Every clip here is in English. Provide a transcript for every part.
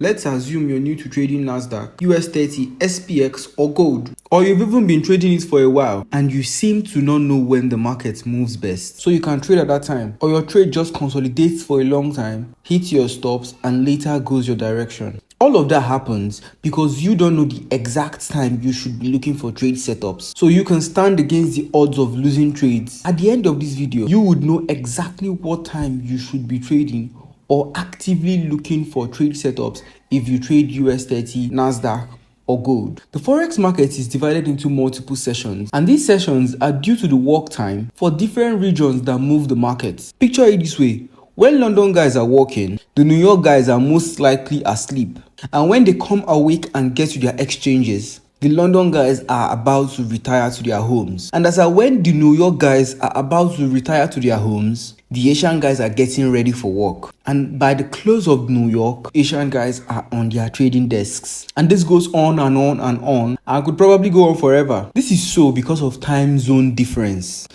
Let's assume you're new to trading Nasdaq, US30, SPX, or gold, or you've even been trading it for a while and you seem to not know when the market moves best. So you can trade at that time, or your trade just consolidates for a long time, hits your stops, and later goes your direction. All of that happens because you don't know the exact time you should be looking for trade setups. So you can stand against the odds of losing trades. At the end of this video, you would know exactly what time you should be trading or actively looking for trade setups if you trade US30, Nasdaq, or gold. The forex market is divided into multiple sessions, and these sessions are due to the work time for different regions that move the market. Picture it this way: when London guys are working, the New York guys are most likely asleep, and when they come awake and get to their exchanges, the London guys are about to retire to their homes. And as when the New York guys are about to retire to their homes, the Asian guys are getting ready for work. And by the close of New York, Asian guys are on their trading desks. And this goes on and on and on, and could probably go on forever. This is so because of time zone difference.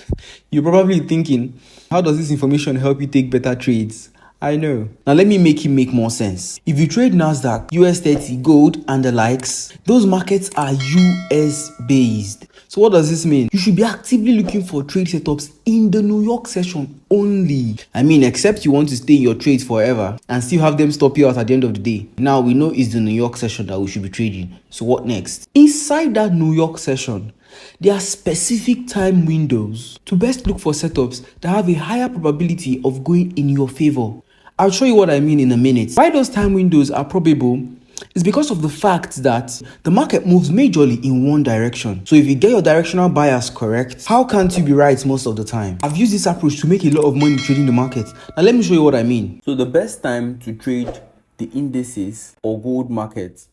You're probably thinking, how does this information help you take better trades? I know. Now let me make it make more sense. If you trade Nasdaq, US30, gold, and the likes, those markets are US based. So what does this mean? You should be actively looking for trade setups in the New York session only. I mean, except you want to stay in your trades forever and still have them stop you out at the end of the day. Now we know it's the New York session that we should be trading. So what next? Inside that New York session, there are specific time windows to best look for setups that have a higher probability of going in your favor. I'll show you what I mean in a minute. Why those time windows are probable is because of the fact that the market moves majorly in one direction. So if you get your directional bias correct, how can't you be right most of the time? I've used this approach to make a lot of money trading the market. Now let me show you what I mean. So the best time to trade the indices or gold market,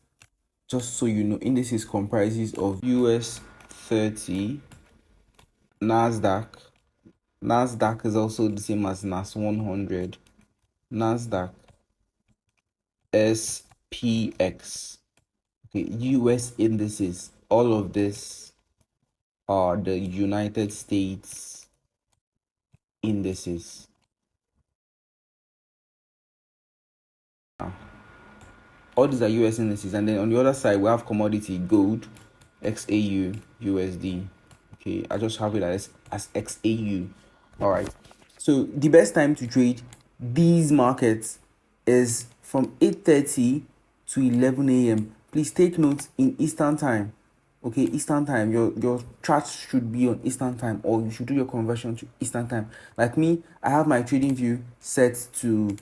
just so you know, indices comprises of US30, Nasdaq. Nasdaq is also the same as NAS 100. Nasdaq, SPX, okay, US indices. All of this are the United States indices. All these are US indices, and then on the other side we have commodity gold, XAU, USD. Okay, I just have it as XAU. All right. So the best time to trade these markets is from 8:30 to 11 a.m. Please take note, in Eastern time. Okay, Eastern time. Your charts should be on Eastern time, or you should do your conversion to Eastern time. Like me, I have my trading view set to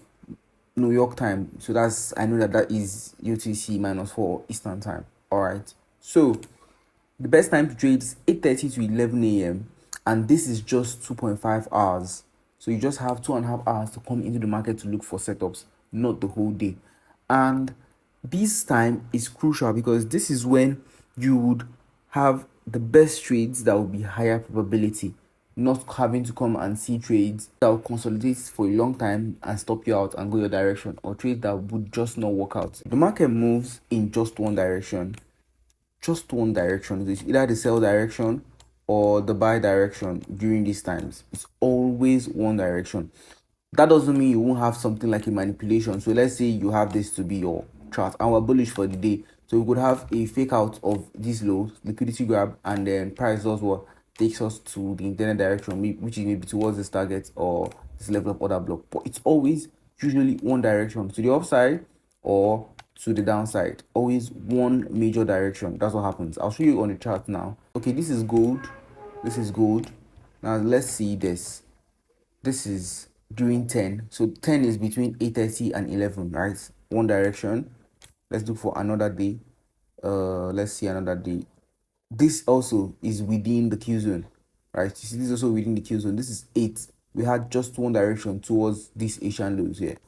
New York time, so I know that is UTC -4 Eastern time. All right. So the best time to trade is 8:30 to 11 a.m. and this is just 2.5 hours. So you just have 2.5 hours to come into the market to look for setups, not the whole day. And this time is crucial because this is when you would have the best trades that will be higher probability, not having to come and see trades that will consolidate for a long time and stop you out and go your direction, or trades that would just not work out. The market moves in just one direction. Just one direction. It's either the sell direction or the buy direction during these times. It's always one direction. That doesn't mean you won't have something like a manipulation. So let's say you have this to be your chart and we're bullish for the day. So we could have a fake out of these lows, liquidity grab, and then price does what takes us to the intended direction, which is maybe towards this target or this level of order block. But it's always usually one direction, to the upside or to the downside. Always one major direction. That's what happens. I'll show you on the chart now. Okay, this is gold. This is gold. Now let's see this. This is during 10. So 10 is between 8:30 and 11, right? One direction. Let's look for another day. Let's see another day. This also is within the Q zone, right? You see, this is also within the Q zone. This is 8. We had just one direction towards this Asian lows here.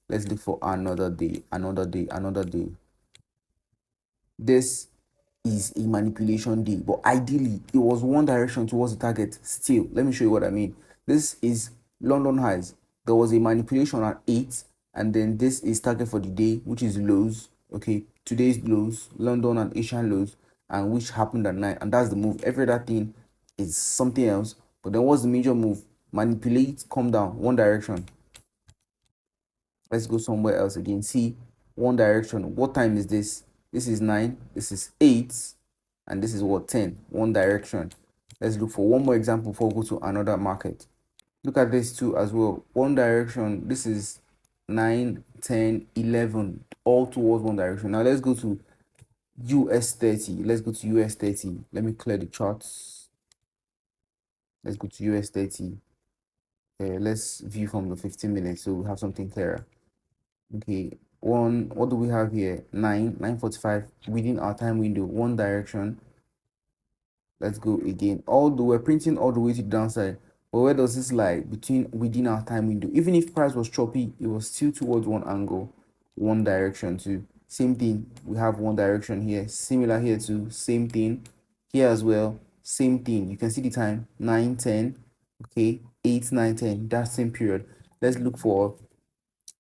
Let's look for another day, another day, another day. This is a manipulation day, but ideally it was one direction towards the target. Still, let me show you what I mean. This is London highs. There was a manipulation at 8, and then this is target for the day, which is lows. Okay, today's lows, London and Asian lows, and which happened at 9, and that's the move. Every other thing is something else, but there was the major move. Manipulate, come down, one direction. Let's go somewhere else again. See, one direction. What time is this? This is 9, this is 8, and this is what, 10, one direction. Let's look for one more example before we go to another market. Look at this too as well, one direction. This is 9, 10, 11, all towards one direction. Now let's go to US30. Let's go to US30. Let me clear the charts. Let's go to US30. Let's view from the 15 minutes so we have something clearer. Okay, what do we have here? 9:45 within our time window, one direction. Let's go again. Although we're printing all the way to the downside, but where does this lie? Within our time window. Even if price was choppy, it was still towards one angle, one direction too. Same thing, we have one direction here, similar here too, same thing here as well, same thing. You can see the time, 9:10, okay, 8, 9, 10, that same period. Let's look for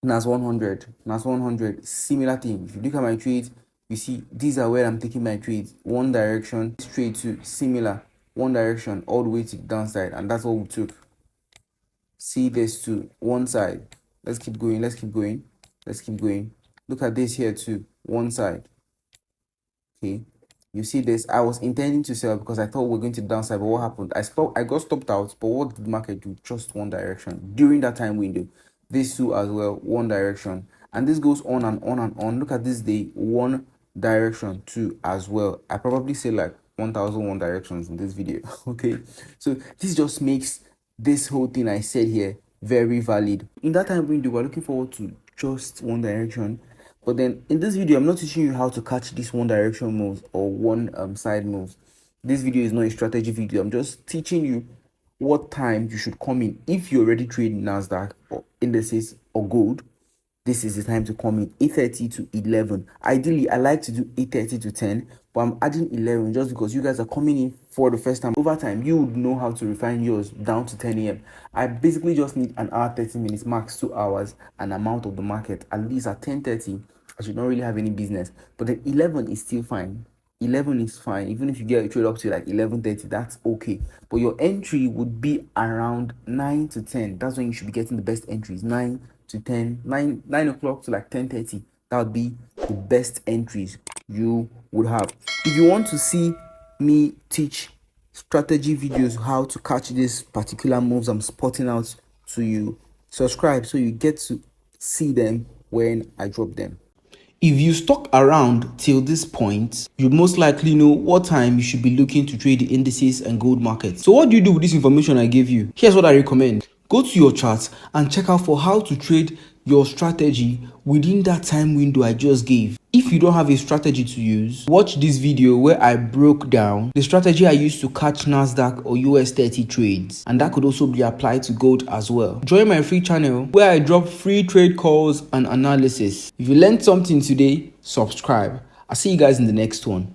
NAS100, similar thing. If you look at my trades, you see these are where I'm taking my trades, one direction, straight to similar, one direction all the way to the downside, and that's what we took. See this to one side. Let's keep going. Look at this here too, one side. Okay, you see this, I was intending to sell because I thought we were going to the downside, but what happened? I got stopped out. But what did the market do? Just one direction during that time window. This too as well, one direction, and this goes on and on and on. Look at this day, one direction too as well. I probably say like 1001 directions in this video. Okay, so this just makes this whole thing I said here very valid. In that time window, we're looking forward to just one direction. But then in this video, I'm not teaching you how to catch this one direction moves or one side moves. This video is not a strategy video. I'm just teaching you what time you should come in. If you're already trading Nasdaq or indices or gold, this is the time to come in, 8:30 to 11. Ideally, I like to do 8:30 to 10, but I'm adding 11 just because you guys are coming in for the first time. Over time, you would know how to refine yours down to 10 a.m. I basically just need an hour, 30 minutes, max 2 hours, an amount of the market. At least at 10:30, I should not really have any business. But then 11 is still fine. 11 is fine. Even if you get a trade up to like 11:30, that's okay. But your entry would be around 9 to 10. That's when you should be getting the best entries. 9 to 10, 9 o'clock to like 10:30. That would be the best entries you would have. If you want to see me teach strategy videos, how to catch these particular moves I'm spotting out to you, subscribe so you get to see them when I drop them. If you stuck around till this point, you most likely know what time you should be looking to trade the indices and gold markets. So what do you do with this information I gave you? Here's what I recommend. Go to your charts and check out for how to trade your strategy within that time window I just gave. If you don't have a strategy to use, watch this video where I broke down the strategy I used to catch Nasdaq or US30 trades, and that could also be applied to gold as well. Join my free channel where I drop free trade calls and analysis. If you learned something today, subscribe. I'll see you guys in the next one.